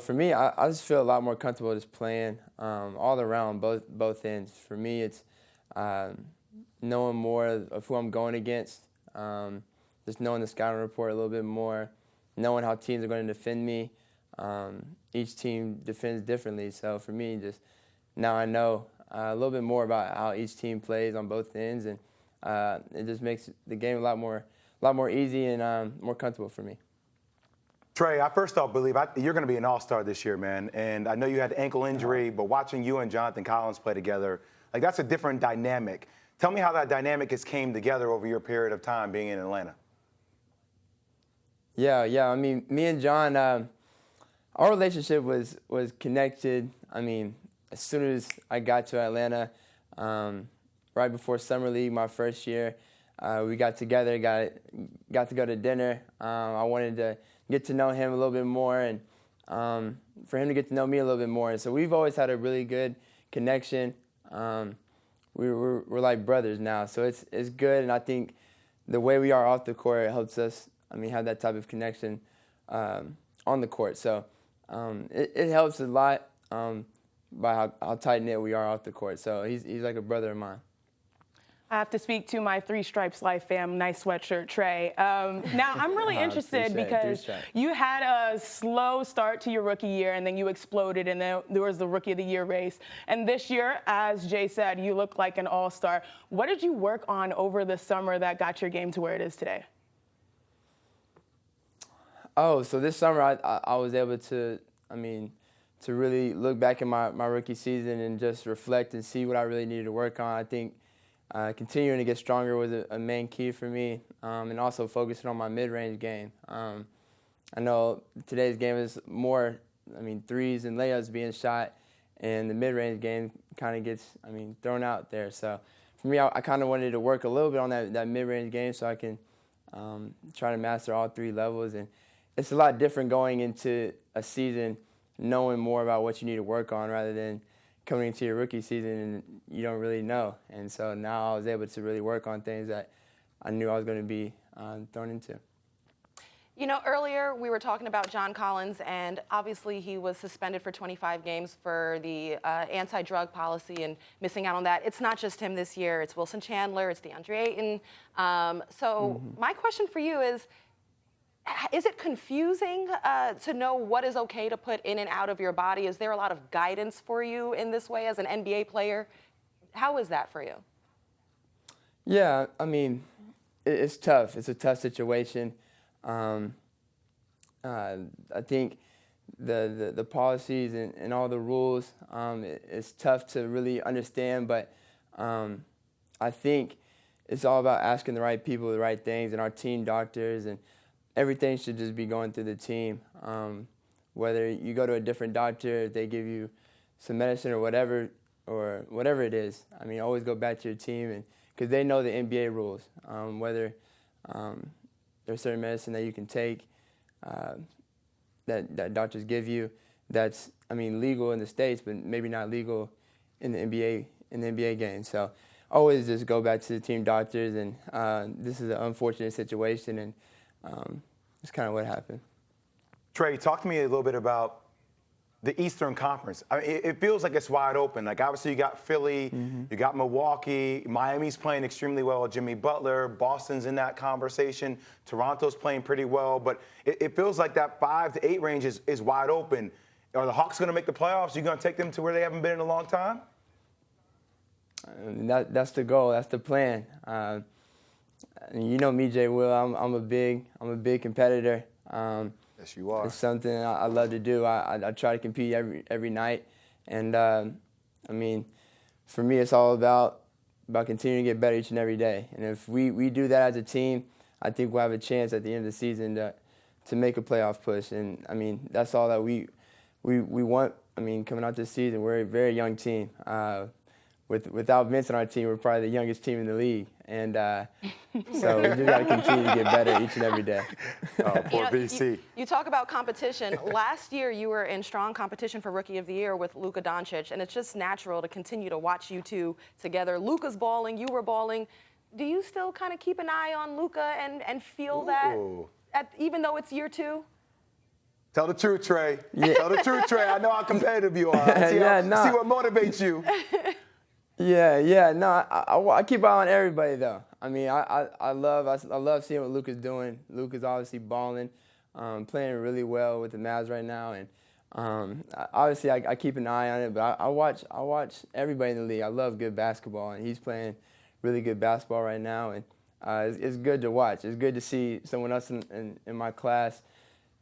For me, I just feel a lot more comfortable just playing all around, both ends. For me, it's knowing more of who I'm going against, just knowing the scouting report a little bit more, knowing how teams are going to defend me. Each team defends differently, so for me, just now I know a little bit more about how each team plays on both ends, and it just makes the game a lot more easy and more comfortable for me. Trae, I first off believe you're going to be an all-star this year, man. And I know you had the ankle injury, but watching you and Jonathan Collins play together, like that's a different dynamic. Tell me how that dynamic has came together over your period of time being in Atlanta. Yeah. I mean, me and John, our relationship was connected. I mean, as soon as I got to Atlanta, right before Summer League, my first year, we got together, got to go to dinner. I wanted to get to know him a little bit more, and for him to get to know me a little bit more. And so we've always had a really good connection. We're like brothers now, so it's good. And I think the way we are off the court helps us, have that type of connection on the court. So it helps a lot by how tight-knit we are off the court. So he's like a brother of mine. I have to speak to my Three Stripes Life fam, nice sweatshirt, Trae. Now, I'm really interested because you had a slow start to your rookie year, and then you exploded, and then there was the Rookie of the Year race. And this year, as Jay said, you look like an all-star. What did you work on over the summer that got your game to where it is today? Oh, so this summer I was able to, to really look back at my rookie season and just reflect and see what I really needed to work on. I think continuing to get stronger was a main key for me, and also focusing on my mid-range game. I know today's game is more, threes and layups being shot, and the mid-range game kind of gets, thrown out there. So for me, I kind of wanted to work a little bit on that mid-range game so I can try to master all three levels. And it's a lot different going into a season knowing more about what you need to work on rather than coming into your rookie season and you don't really know. And so now I was able to really work on things that I knew I was going to be thrown into. You know, earlier we were talking about John Collins, and obviously he was suspended for 25 games for the anti-drug policy and missing out on that. It's not just him this year. It's Wilson Chandler. It's DeAndre Ayton. My question for you is it confusing to know what is okay to put in and out of your body? Is there a lot of guidance for you in this way as an NBA player? How is that for you? Yeah, it's tough. It's a tough situation. I think the policies and all the rules, it's tough to really understand, but I think it's all about asking the right people the right things, and our team doctors, and everything should just be going through the team. Whether you go to a different doctor, if they give you some medicine or whatever it is, always go back to your team, and because they know the NBA rules, whether there's certain medicine that you can take that doctors give you that's legal in the States, but maybe not legal in the NBA game. So always just go back to the team doctors, and this is an unfortunate situation, and it's kind of what happened. Trae, talk to me a little bit about the Eastern Conference. It feels like it's wide open. Like, obviously, you got Philly, you got Milwaukee, Miami's playing extremely well with Jimmy Butler, Boston's in that conversation, Toronto's playing pretty well, but it feels like that 5 to 8 range is wide open. Are the Hawks going to make the playoffs? Are you going to take them to where they haven't been in a long time? That's the goal. That's the plan. You know me, Jay Will. I'm a big competitor. Yes, you are. It's something I love to do. I try to compete every night, and for me, it's all about continuing to get better each and every day. And if we do that as a team, I think we'll have a chance at the end of the season to make a playoff push. And that's all that we want. Coming out this season, we're a very young team. Without Vince on our team, we're probably the youngest team in the league. And so we just got to continue to get better each and every day. Oh, poor BC. You talk about competition. Last year, you were in strong competition for Rookie of the Year with Luka Doncic, and it's just natural to continue to watch you two together. Luka's balling, you were balling. Do you still kind of keep an eye on Luka and feel that, even though it's year 2? Tell the truth, Trae. Yeah. Tell the truth, Trae. I know how competitive you are. See what motivates you. Yeah. No, I keep an eye on everybody though. I mean, I love seeing what Luka's doing. Luka's obviously balling, playing really well with the Mavs right now, and obviously I keep an eye on it. But I watch everybody in the league. I love good basketball, and he's playing really good basketball right now, and it's good to watch. It's good to see someone else in my class,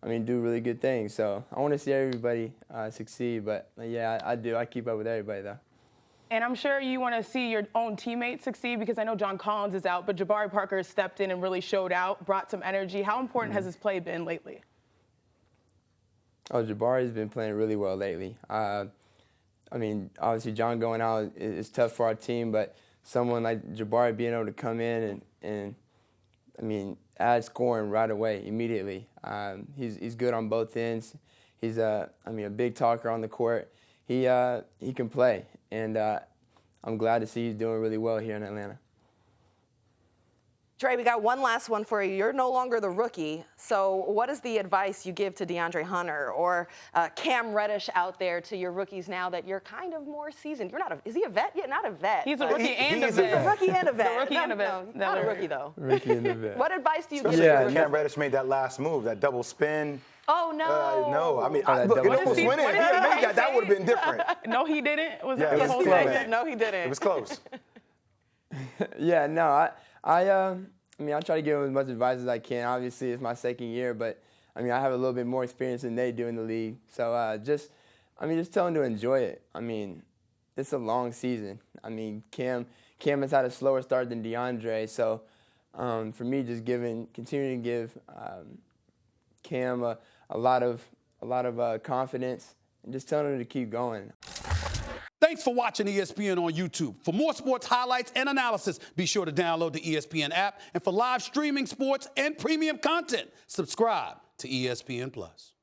I mean, do really good things. So I want to see everybody succeed. But yeah, I do. I keep up with everybody though. And I'm sure you want to see your own teammates succeed because I know John Collins is out, but Jabari Parker has stepped in and really showed out, brought some energy. How important has his play been lately? Oh, Jabari's been playing really well lately. I mean, obviously John going out is tough for our team, but someone like Jabari being able to come in and I mean, add scoring right away, immediately. He's good on both ends. He's a big talker on the court. He can play, and I'm glad to see he's doing really well here in Atlanta. Trae, we got one last one for you. You're no longer the rookie, so what is the advice you give to DeAndre Hunter or Cam Reddish out there to your rookies now that you're kind of more seasoned? Is he a vet? Yeah, not a vet. He's a rookie and a vet. He's a rookie and a vet. The rookie and a vet. No, not a rookie, though. Rookie and a vet. What advice do you give? Especially Cam Reddish made that last move, that double spin. Oh, no. No, I mean, look, double it almost spin. went in. If he had made that, that would have been different. No, he didn't. Was Yeah, that it the was whole close. thing? No, he didn't. It was close. Yeah, no, I mean, I try to give them as much advice as I can. Obviously, it's my second year, but I mean, I have a little bit more experience than they do in the league. So just tell them to enjoy it. I mean, it's a long season. I mean, Cam has had a slower start than DeAndre. So for me, just continuing to give Cam a lot of confidence and just telling him to keep going. Thanks for watching ESPN on YouTube. For more sports highlights and analysis, be sure to download the ESPN app. And for live streaming sports and premium content, subscribe to ESPN+.